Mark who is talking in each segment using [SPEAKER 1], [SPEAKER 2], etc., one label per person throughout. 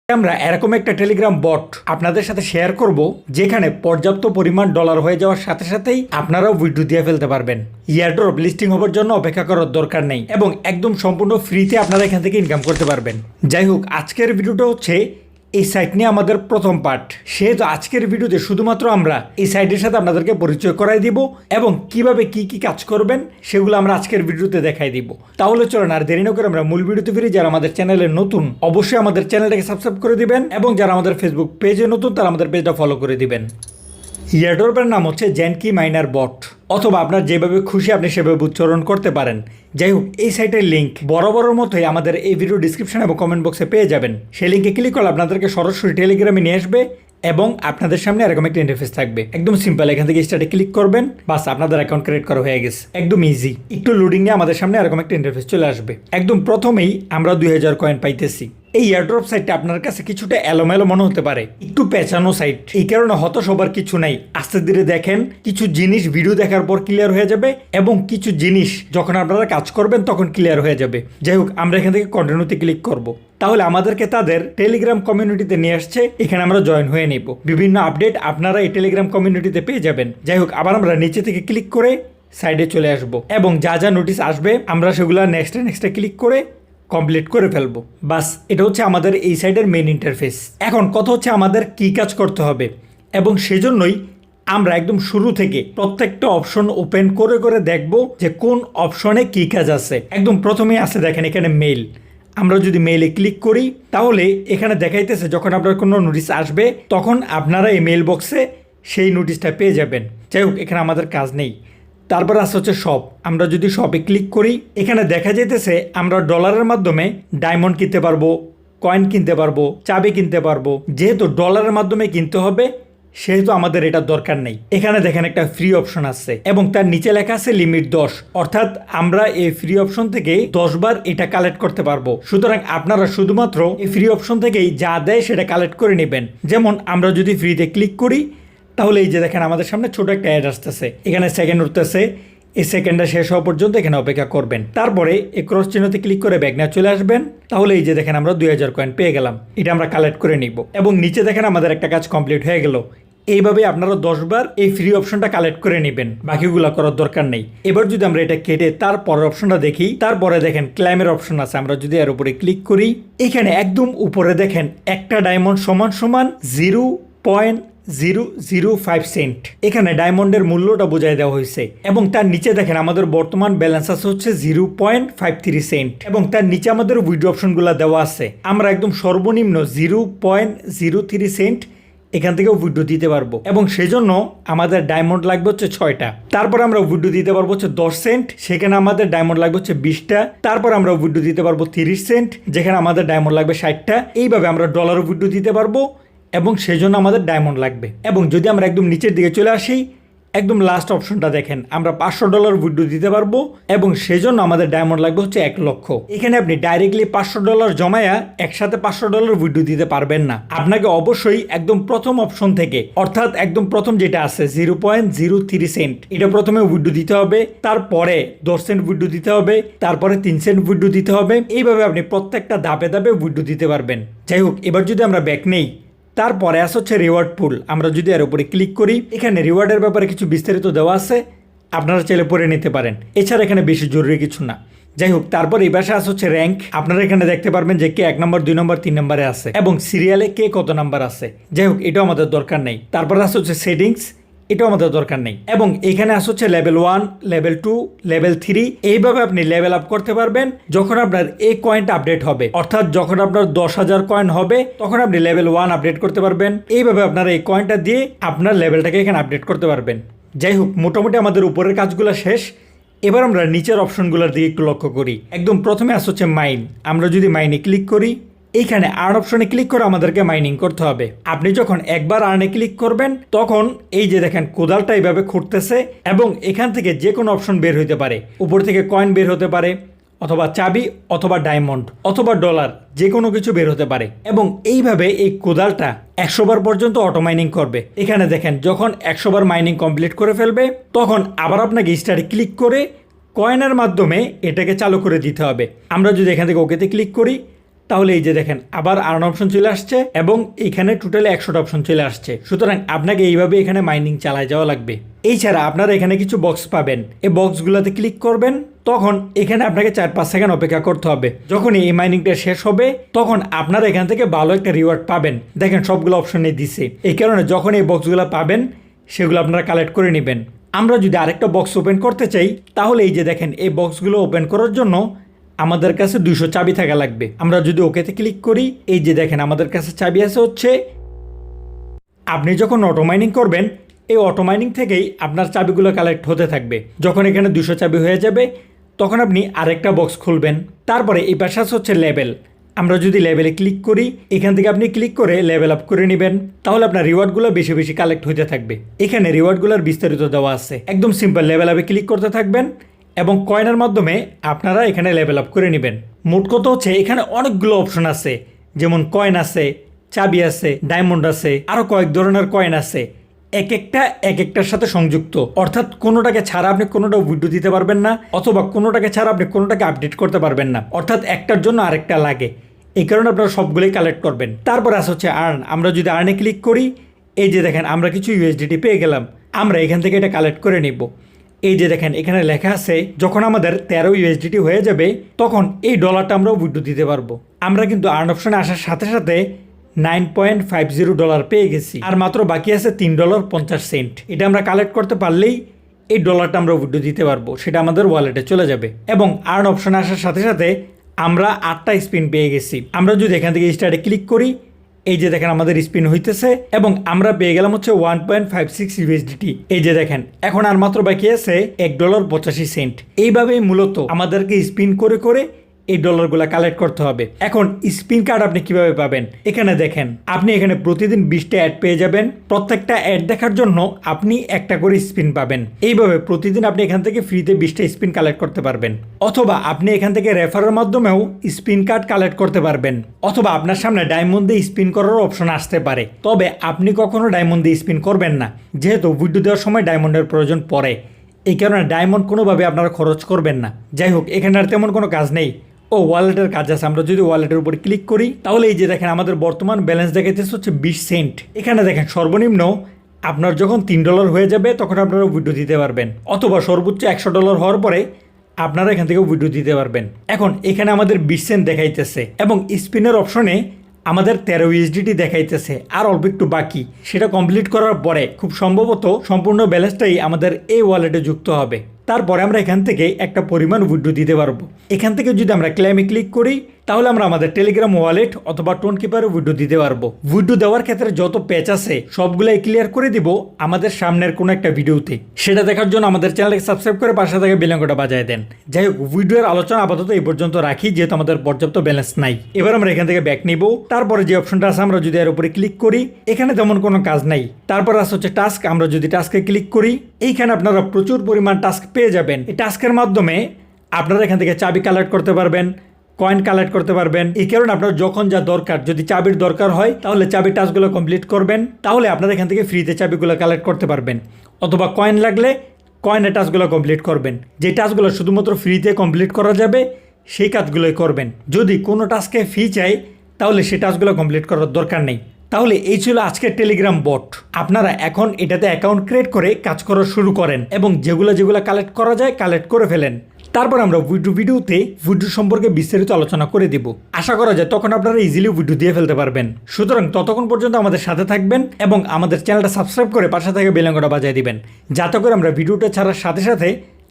[SPEAKER 1] আমরা এরকম একটা টেলিগ্রাম বট আপনাদের সাথে শেয়ার করব যেখানে পর্যাপ্ত পরিমাণ ডলার হয়ে যাওয়ার সাথে সাথেই আপনারাও উইথড্র দিয়ে ফেলতে পারবেন। এয়ারড্রপ লিস্টিং হওয়ার জন্য অপেক্ষা করার দরকার নেই এবং একদম সম্পূর্ণ ফ্রিতে আপনারা এখান থেকে ইনকাম করতে পারবেন। যাই হোক, আজকের ভিডিওটা হচ্ছে এই সাইট নিয়ে আমাদের প্রথম পার্ট। সেহেতু আজকের ভিডিওতে শুধুমাত্র আমরা এই সাইটের সাথে আপনাদেরকে পরিচয় করাই দিব এবং কিভাবে কি কি কাজ করবেন সেগুলো আমরা আজকের ভিডিওতে দেখাই দিব। তাহলে চলুন আর দেরি না করে আমরা মূল ভিডিওতে ফিরি। যারা আমাদের চ্যানেলে নতুন অবশ্যই আমাদের চ্যানেলটাকে সাবস্ক্রাইব করে দিবেন এবং যারা আমাদের ফেসবুক পেজে নতুন তারা আমাদের পেজটা ফলো করে দিবেন। এয়ারড্রপের নাম হচ্ছে জেনকি মাইনার বট, অথবা আপনার যেভাবে খুশি আপনি সেভাবে উচ্চারণ করতে পারেন। যাই হোক, এই সাইটের লিঙ্ক বরাবরের মতোই আমাদের এই ভিডিও ডিসক্রিপশন এবং কমেন্ট বক্সে পেয়ে যাবেন। সেই লিঙ্কে ক্লিক করলে আপনাদেরকে সরাসরি টেলিগ্রামে নিয়ে আসবে এবং আপনাদের সামনে এরকম একটা ইন্টারফেস থাকবে। একদম সিম্পল, এখান থেকে স্টার্টে ক্লিক করবেন, বাস আপনাদের অ্যাকাউন্ট ক্রিয়েট করা হয়ে গেছে। একদম ইজি। একটু লোডিং নিয়ে আমাদের সামনে এরকম একটা ইন্টারফেস চলে আসবে। একদম প্রথমেই আমরা 2000 কয়েন পাইতেছি। এই এয়ারড্রপ সাইটটা আপনার কাছে কিছুটা এলোমেলো মনে হতে পারে, একটু পেঁচানো সাইট। এই কারণে হতাশ হবার কিছু নাই। আস্তে ধীরে দেখেন, কিছু জিনিস ভিডিও দেখার পর ক্লিয়ার হয়ে যাবে এবং কিছু জিনিস যখন আপনারা কাজ করবেন তখন ক্লিয়ার হয়ে যাবে। যাই হোক, আমরা এখান থেকে কন্টিনিউতে ক্লিক করব। তাহলে আমাদেরকে তাদের টেলিগ্রাম কমিউনিটিতে নিয়ে আসছে। এখানে আমরা জয়েন হয়ে নিব। বিভিন্ন আপডেট আপনারা এই টেলিগ্রাম কমিউনিটিতে পেয়ে যাবেন। যাই হোক, আবার আমরা নিচে থেকে ক্লিক করে সাইডে চলে আসব এবং যা যা নোটিশ আসবে আমরা সেগুলো নেক্সটে ক্লিক করে কমপ্লিট করে ফেলবো। বাস, এটা হচ্ছে আমাদের এই সাইডের মেইন ইন্টারফেস। এখন কথা হচ্ছে আমাদের কি কাজ করতে হবে, এবং সেজন্যই আমরা একদম শুরু থেকে প্রত্যেকটা অপশন ওপেন করে করে দেখব যে কোন অপশনে কি কাজ আছে। একদম প্রথমে আছে দেখেন এখানে মেইল। আমরা যদি মেইলে ক্লিক করি তাহলে এখানে দেখাইতেছে যখন আপনার কোনো নোটিশ আসবে তখন আপনারা এই মেইল বক্সে সেই নোটিশটা পেয়ে যাবেন। যাই হোক, এখানে আমাদের কাজ নেই। তারপর আসছে হচ্ছে শপ। আমরা যদি শপে ক্লিক করি এখানে দেখা যাইতেছে আমরা ডলারের মাধ্যমে ডায়মন্ড কিনতে পারবো, কয়েন কিনতে পারবো, চাবি কিনতে পারবো। যেহেতু ডলারের মাধ্যমে কিনতে হবে সেহেতু আমাদের এটা দরকার নেই। এখানে দেখেন একটা ফ্রি অপশন আছে এবং তার নিচে লেখা আছে লিমিট 10, অর্থাৎ আমরা এই ফ্রি অপশন থেকে 10 বার এটা কালেক্ট করতে পারবো। সুতরাং আপনারা শুধুমাত্র এই ফ্রি অপশন থেকেই যা দেয় সেটা কালেক্ট করে নেবেন। যেমন আমরা যদি ফ্রিতে ক্লিক করি তাহলে এই যে দেখেন আমাদের সামনে ছোট একটা অ্যাড আসতেছে, এখানে সেকেন্ড উঠতেছে। এই সেকেন্ডটা শেষ হওয়া পর্যন্ত এখানে অপেক্ষা করবেন। তারপরে এই ক্রস চিহ্নতে ক্লিক করে ব্যাক নিয়ে চলে আসবেন। তাহলে এই যে দেখেন আমরা 2000 কয়েন পেয়ে গেলাম। এটা আমরা কালেক্ট করে নিব এবং নিচে দেখেন আমাদের একটা কাজ কমপ্লিট হয়ে গেল। এইভাবে আপনারা 10 বার এই ফ্রি অপশনটা কালেক্ট করে নেবেন, বাকিগুলো করার দরকার নেই। এবার যদি আমরা এটা কেটে তারপরের অপশনটা দেখি, তারপরে দেখেন ক্লাইমের অপশন আছে। আমরা যদি এর উপরে ক্লিক করি এখানে একদম উপরে দেখেন একটা ডায়মন্ড সমান সমান 0.005 সেন্ট। এখানে ডায়মন্ডের মূল্যটা বোঝাই দেওয়া হয়েছে এবং তার নিচে দেখেন আমাদের বর্তমান ব্যালেন্স আছে হচ্ছে 0.53 সেন্ট এবং তার নিচে আমাদের উইথড্র অপশনগুলো দেওয়া আছে। আমরা একদম সর্বনিম্ন 0.03 সেন্ট এখান থেকে উইথড্র দিতে পারবো এবং সেজন্য আমাদের ডায়মন্ড লাগবে হচ্ছে 6টা। তারপর আমরা উইথড্র দিতে পারবো হচ্ছে 10 সেন্ট, সেখানে আমাদের ডায়মন্ড লাগবে হচ্ছে 20টা। তারপর আমরা উইথড্র দিতে পারবো 30 সেন্ট, যেখানে আমাদের ডায়মন্ড লাগবে 60টা। এইভাবে আমরা ডলার উইথড্র দিতে পারবো এবং সেজন্য আমাদের ডায়মন্ড লাগবে। এবং যদি আমরা একদম নিচের দিকে চলে আসি, একদম লাস্ট অপশনটা দেখেন আমরা $500 উইথড্র দিতে পারবো এবং সেজন্য আমাদের ডায়মন্ড লাগবে হচ্ছে 1 লক্ষ। এখানে আপনি ডাইরেক্টলি $500 জমায়া একসাথে $500 উইথড্র দিতে পারবেন না। আপনাকে অবশ্যই একদম প্রথম অপশন থেকে, অর্থাৎ একদম প্রথম যেটা আছে 0.03 সেন্ট, এটা প্রথমে উইথড্র দিতে হবে। তারপরে 10 সেন্ট উইথড্র দিতে হবে, তারপরে 3 সেন্ট উইথড্র দিতে হবে। এইভাবে আপনি প্রত্যেকটা ধাপে ধাপে উইথড্র দিতে পারবেন। যাই হোক, এবার যদি আমরা ব্যাক নেই, তারপরে আসছে হচ্ছে রিওয়ার্ড পুল। আমরা যদি এর উপরে ক্লিক করি এখানে রিওয়ার্ডের ব্যাপারে কিছু বিস্তারিত দেওয়া আছে, আপনারা চাইলে পড়ে নিতে পারেন। এছাড়া এখানে বেশি জরুরি কিছু না। যাই হোক, তারপর এই পাশে আসছে হচ্ছে র্যাঙ্ক। আপনারা এখানে দেখতে পারবেন যে কে 1 নম্বর, 2 নম্বর, 3 নম্বরে আছে এবং সিরিয়ালে কে কত নাম্বার আছে। যাই হোক, এটাও আমাদের দরকার নেই। তারপর আসছে হচ্ছে সেটিংস, এটাও আমাদের দরকার নেই। এবং এখানে আসছে হচ্ছে লেভেল 1, লেভেল 2, লেভেল 3। এইভাবে আপনি লেভেল আপ করতে পারবেন যখন আপনার এই কয়েনটা আপডেট হবে, অর্থাৎ যখন আপনার 10,000 কয়েন হবে তখন আপনি লেভেল 1 আপডেট করতে পারবেন। এইভাবে আপনারা এই কয়েনটা দিয়ে আপনার লেভেলটাকে এখানে আপডেট করতে পারবেন। যাই হোক, মোটামুটি আমাদের উপরের কাজগুলো শেষ। এবার আমরা নিচের অপশনগুলোর দিকে একটু লক্ষ্য করি। একদম প্রথমে আসছে হচ্ছে মাইন। আমরা যদি মাইনে ক্লিক করি এইখানে আর্ন অপশনে ক্লিক করে আমাদেরকে মাইনিং করতে হবে। আপনি যখন একবার আর্নে ক্লিক করবেন তখন এই যে দেখেন কোদালটা এইভাবে খুঁড়তেছে এবং এখান থেকে যে কোনো অপশন বের হইতে পারে। উপর থেকে কয়েন বের হতে পারে, অথবা চাবি, অথবা ডায়মন্ড, অথবা ডলার, যে কোনো কিছু বের হতে পারে। এবং এইভাবে এই কোদালটা 100 বার পর্যন্ত অটো মাইনিং করবে। এখানে দেখেন যখন 100 বার মাইনিং কমপ্লিট করে ফেলবে তখন আবার আপনাকে স্টার্টে ক্লিক করে কয়েনের মাধ্যমে এটাকে চালু করে দিতে হবে। আমরা যদি এখান থেকে ওকেতে ক্লিক করি তাহলে এই যে দেখেন আবার আর্ন অপশন চলে আসছে এবং এখানে টোটালি 100টা অপশন চলে আসছে। সুতরাং আপনাকে এইভাবে এখানে মাইনিং চালায় যাওয়া লাগবে। এছাড়া আপনারা এখানে কিছু বক্স পাবেন, এই বক্সগুলোতে ক্লিক করবেন, তখন এখানে আপনাকে 4-5 সেকেন্ড অপেক্ষা করতে হবে। যখন এই মাইনিংটা শেষ হবে তখন আপনারা এখান থেকে ভালো একটা রিওয়ার্ড পাবেন। দেখেন সবগুলো অপশনে দিছে, এই কারণে যখন এই বক্সগুলো পাবেন সেগুলো আপনারা কালেক্ট করে নেবেন। আমরা যদি আরেকটা বক্স ওপেন করতে চাই তাহলে এই যে দেখেন এই বক্সগুলো ওপেন করার জন্য আমাদের কাছে 200 চাবি থাকা লাগবে। আমরা যদি ওকেতে ক্লিক করি, এই যে দেখেন আমাদের কাছে চাবি আছে হচ্ছে, আপনি যখন অটো মাইনিং করবেন এই অটো মাইনিং থেকেই আপনার চাবিগুলো কালেক্ট হতে থাকবে। যখন এখানে 200 চাবি হয়ে যাবে তখন আপনি আরেকটা বক্স খুলবেন। তারপরে এই পাশে হচ্ছে লেভেল। আমরা যদি লেভেলে ক্লিক করি, এখান থেকে আপনি ক্লিক করে লেভেল আপ করে নেবেন, তাহলে আপনার রিওয়ার্ডগুলো বেশি বেশি কালেক্ট হতে থাকবে। এখানে রিওয়ার্ডগুলোর বিস্তারিত দেওয়া আছে, একদম সিম্পল। লেভেল আপে ক্লিক করতে থাকবেন এবং কয়েনের মাধ্যমে আপনারা এখানে লেভেল আপ করে নেবেন। মোট কথা হচ্ছে এখানে অনেকগুলো অপশন আছে, যেমন কয়েন আছে, চাবি আছে, ডায়মন্ড আছে, আরও কয়েক ধরনের কয়েন আছে, এক একটার সাথে সংযুক্ত। অর্থাৎ কোনোটাকে ছাড়া আপনি কোনোটা উইথড্র দিতে পারবেন না, অথবা কোনোটাকে ছাড়া আপনি কোনোটাকে আপডেট করতে পারবেন না। অর্থাৎ একটার জন্য আরেকটা লাগে, এই কারণে আপনারা সবগুলোই কালেক্ট করবেন। তারপর আছে হচ্ছে আর্ন। আমরা যদি আর্নে ক্লিক করি, এই যে দেখেন আমরা কিছু ইউএসডিটি পেয়ে গেলাম, আমরা এখান থেকে এটা কালেক্ট করে নিব। এই যে দেখেন এখানে লেখা আছে যখন আমাদের 13 ইউএসডিটি হয়ে যাবে তখন এই ডলারটা আমরা উইথড্র দিতে পারবো। আমরা কিন্তু আর্ন অপশনে আসার সাথে সাথে $9.50 পেয়ে গেছি, আর মাত্র বাকি আছে $3.50। এটা আমরা কালেক্ট করতে পারলেই এই ডলারটা আমরা উইথড্র দিতে পারবো, সেটা আমাদের ওয়ালেটে চলে যাবে। এবং আর্ন অপশনে আসার সাথে সাথে আমরা 8টা স্পিন পেয়ে গেছি। আমরা যদি এখান থেকে স্টার্টে ক্লিক করি, এই যে দেখেন আমাদের স্পিন হইতেছে এবং আমরা পেয়ে গেলাম হচ্ছে 1.56 ইউএসডিটি। এই যে দেখেন এখন আর মাত্র বাকি আছে $1.85। এইভাবেই মূলত আমাদেরকে স্পিন করে করে এই ডলারগুলো কালেক্ট করতে হবে। এখন স্পিন কার্ড আপনি কিভাবে পাবেন, এখানে দেখেন আপনি এখানে প্রতিদিন 20টা অ্যাড পেয়ে যাবেন। প্রত্যেকটা অ্যাড দেখার জন্য আপনি একটা করে স্পিন পাবেন। এইভাবে প্রতিদিন আপনি এখান থেকে ফ্রিতে 20টা স্পিন কালেক্ট করতে পারবেন। অথবা আপনি এখান থেকে রেফারের মাধ্যমেও স্পিন কার্ড কালেক্ট করতে পারবেন। অথবা আপনার সামনে ডায়মন্ড দিয়ে স্পিন করার অপশন আসতে পারে, তবে আপনি কখনো ডায়মন্ড দিয়ে স্পিন করবেন না, যেহেতু উইথড্র দেওয়ার সময় ডায়মন্ডের প্রয়োজন পড়ে। এই কারণে ডায়মন্ড কোনোভাবে আপনারা খরচ করবেন না। যাই হোক, এখানে আর তেমন কোনো কাজ নেই। ওয়ালেটের কাজ আছে। আমরা যদি ওয়ালেটের উপর ক্লিক করি তাহলে এই যে দেখেন আমাদের বর্তমান ব্যালেন্স দেখাইতেছে হচ্ছে 20 সেন্ট। এখানে দেখেন সর্বনিম্ন আপনার যখন $3 হয়ে যাবে তখন আপনারা উইথড্র দিতে পারবেন, অথবা সর্বোচ্চ $100 হওয়ার পরে আপনারা এখান থেকে উইথড্র দিতে পারবেন। এখন এখানে আমাদের 20 সেন্ট দেখাইতেছে এবং স্পিনের অপশনে আমাদের 13 ইউএসডিটি দেখাইতেছে, আর অল্প একটু বাকি। সেটা কমপ্লিট করার পরে খুব সম্ভবত সম্পূর্ণ ব্যালেন্সটাই আমাদের এই ওয়ালেটে যুক্ত হবে। তারপরে আমরা এখান থেকে একটা পরিমাণ উইথড্র দিতে পারবো। এখান থেকে যদি আমরা ক্লেমে ক্লিক করি তাহলে আমরা আমাদের টেলিগ্রাম ওয়ালেট অথবা টোন কিপারে উইথড্র দিতে পারবো। উইথড্র দেওয়ার ক্ষেত্রে যত প্যাচ আছে সবগুলাই ক্লিয়ার করে দিব আমাদের সামনের কোনো একটা ভিডিওতে। সেটা দেখার জন্য আমাদের চ্যানেলকে সাবস্ক্রাইব করে পাশে থেকে বেল আইকনটা বাজিয়ে দেন। যাই হোক, উইথড্রয়ের আলোচনা আপাতত এই পর্যন্ত রাখি, যেহেতু আমাদের পর্যাপ্ত ব্যালেন্স নাই। এবার আমরা এখান থেকে ব্যাক নিব। তারপরে যে অপশনটা আছে আমরা যদি এর উপরে ক্লিক করি, এখানে তেমন কোনো কাজ নাই। তারপর আছে হচ্ছে টাস্ক। আমরা যদি টাস্কে ক্লিক করি, এইখানে আপনারা প্রচুর পরিমাণ টাস্ক পেয়ে যাবেন। এই টাস্কের মাধ্যমে আপনারা এখান থেকে চাবি কালেক্ট করতে পারবেন, কয়েন কালেক্ট করতে পারবেন। এই কারণে আপনার যখন যা দরকার, যদি চাবির দরকার হয় তাহলে চাবির টাস্কগুলো কমপ্লিট করবেন, তাহলে আপনারা এখান থেকে ফ্রিতে চাবিগুলো কালেক্ট করতে পারবেন। অথবা কয়েন লাগলে কয়েনের টাস্কগুলো কমপ্লিট করবেন। যে টাস্কগুলো শুধুমাত্র ফ্রিতে কমপ্লিট করা যাবে সেই কাজগুলোই করবেন। যদি কোনো টাস্কে ফি চাই তাহলে সেই টাস্কগুলো কমপ্লিট করার দরকার নেই। তাহলে এই ছিল আজকের টেলিগ্রাম বট। আপনারা এখন এটাতে অ্যাকাউন্ট ক্রিয়েট করে কাজ করা শুরু করেন এবং যেগুলো কালেক্ট করা যায় কালেক্ট করে ফেলেন। তারপর আমরা ভিডিওতে উইথড্র সম্পর্কে বিস্তারিত আলোচনা করে দিব। আশা করা যায় তখন আপনারা ইজিলি উইথড্র দিয়ে ফেলতে পারবেন। সুতরাং ততক্ষণ পর্যন্ত আমাদের সাথে থাকবেন এবং আমাদের চ্যানেলটা সাবস্ক্রাইব করে পাশে থেকে বেল আইকনটা বাজিয়ে দিবেন, যাতে করে আমরা ভিডিওটা ছাড়ার সাথে সাথে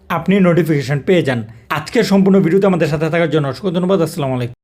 [SPEAKER 1] আপনি নোটিফিকেশন পেয়ে যান। আজকের সম্পূর্ণ ভিডিওতে আমাদের সাথে থাকার জন্য অসংখ্য ধন্যবাদ। আসসালামু আলাইকুম।